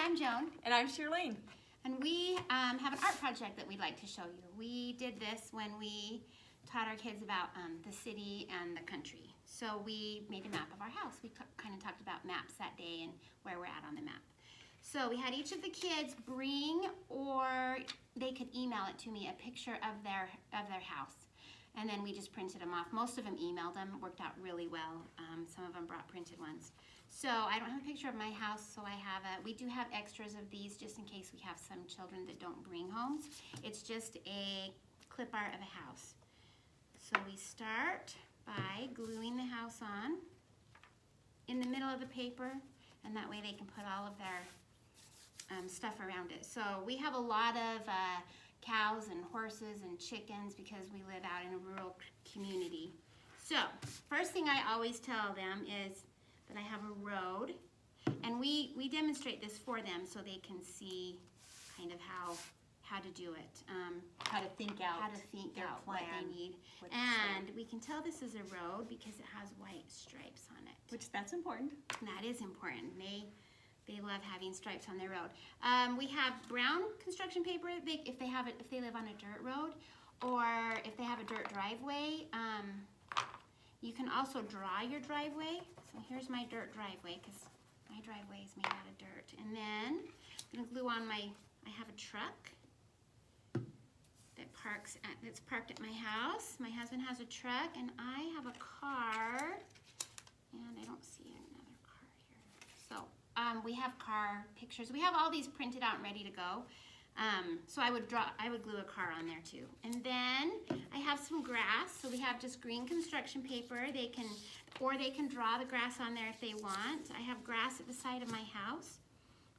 I'm Joan. And I'm Shirlene. And we have an art project that we'd like to show you. We did this when we taught our kids about the city and the country. So we made a map of our house. We kind of talked about maps that day and where we're at on the map. So we had each of the kids bring, or they could email it to me, a picture of their house. And then we just printed them off. Most of them emailed them. It worked out really well. Some of them brought printed ones. So I don't have a picture of my house, so we do have extras of these just in case we have some children that don't bring homes. It's just a clip art of a house. So we start by gluing the house on in the middle of the paper, and that way they can put all of their stuff around it. So we have a lot of cows and horses and chickens because we live out in a rural community. So first thing I always tell them is that I have a road, and we demonstrate this for them so they can see kind of how to do it. How to think out what they need. And we can tell this is a road because it has white stripes on it. Which that's important. That is important. They love having stripes on their road. We have brown construction paper if they live on a dirt road, or if they have a dirt driveway. You can also draw your driveway. So here's my dirt driveway because my driveway is made out of dirt. And then I'm gonna glue on I have a truck that's parked at my house. My husband has a truck, and I have a car, and I don't see another car here. So we have car pictures. We have all these printed out and ready to go. So I would glue a car on there too. And then I have some grass. So we have just green construction paper. They can draw the grass on there if they want. I have grass at the side of my house.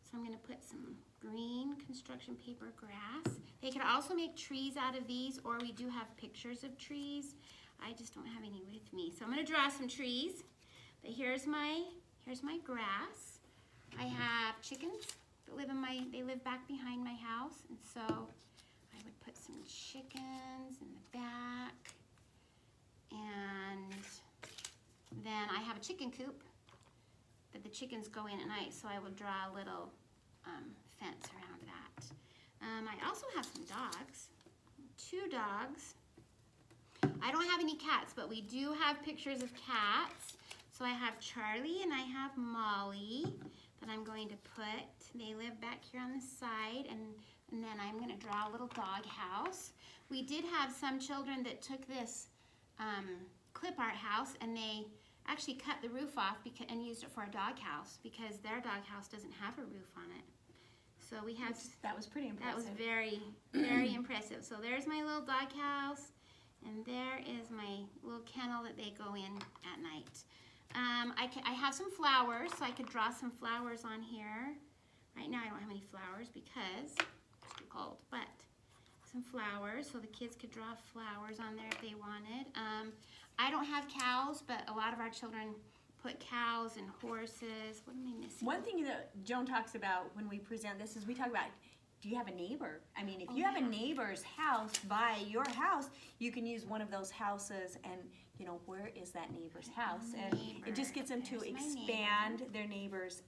So I'm gonna put some green construction paper grass. They could also make trees out of these, or we do have pictures of trees. I just don't have any with me. So I'm gonna draw some trees. But here's my grass. I have chickens that they live back behind my house, and so I would put some chickens in the back, and then I have a chicken coop that the chickens go in at night, so I will draw a little fence around that. I also have some dogs, 2 dogs. I don't have any cats, but we do have pictures of cats. So I have Charlie and I have Molly that I'm going to put. They live back here on the side, and then I'm going to draw a little dog house. We did have some children that took this clip art house, and they actually cut the roof off and used it for a dog house because their dog house doesn't have a roof on it. So we have that was pretty impressive. That was very, very impressive. So there's my little dog house, and there is my little kennel that they go in at night. I have some flowers, so I could draw some flowers on here. Right now I don't have any flowers because it's too cold, but some flowers, so the kids could draw flowers on there if they wanted. I don't have cows, but a lot of our children put cows and horses. What am I missing? One thing that Joan talks about when we present this is we talk about, do you have a neighbor? I mean, if you have a neighbor's house by your house, you can use one of those houses, and you know, where is that neighbor's house? And it just gets them to expand their neighbors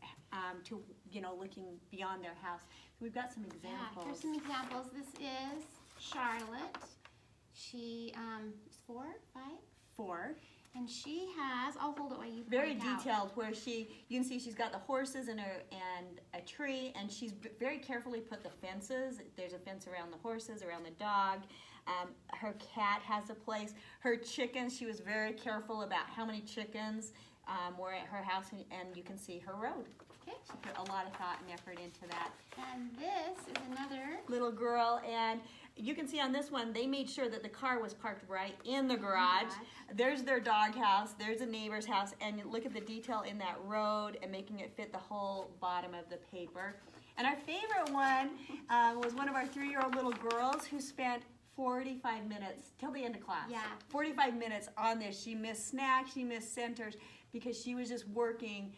to, you know, looking beyond their house. So we've got some examples. Yeah, here's some examples. This is Charlotte. She is 4, 5? 4. And she has, I'll hold it while you very point out. detailed, where you can see she's got the horses and a tree, and she's very carefully put the fences. There's a fence around the horses, around the dog. Her cat has a place. Her chickens, she was very careful about how many chickens were at her house, and you can see her road. Okay. She put a lot of thought and effort into that. And this is another little girl, and you can see on this one, they made sure that the car was parked right in the garage. There's their dog house, there's a neighbor's house, and look at the detail in that road and making it fit the whole bottom of the paper. And our favorite one was one of our 3-year-old little girls who spent 45 minutes till the end of class. Yeah. 45 minutes on this. She missed snacks, she missed centers, because she was just working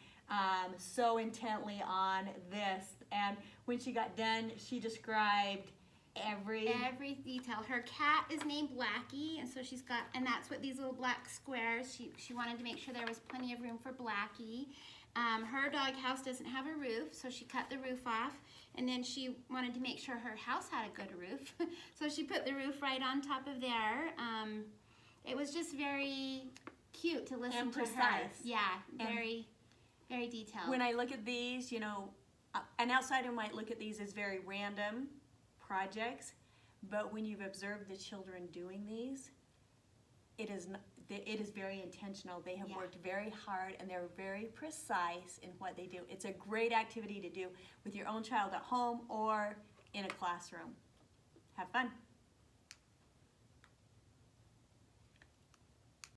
so intently on this. And when she got done, she described every detail. Her cat is named Blackie, and so and that's what these little black squares, she wanted to make sure there was plenty of room for Blackie. Her doghouse doesn't have a roof, so she cut the roof off, and then she wanted to make sure her house had a good roof, so she put the roof right on top of there. It was just very cute to listen And to her. precise. Yeah, And very, very detailed. when I look at these, you know, an outsider might look at these as very random projects, but when you've observed the children doing these, it is very intentional. They have worked very hard and they're very precise in what they do. It's a great activity to do with your own child at home or in a classroom. Have fun.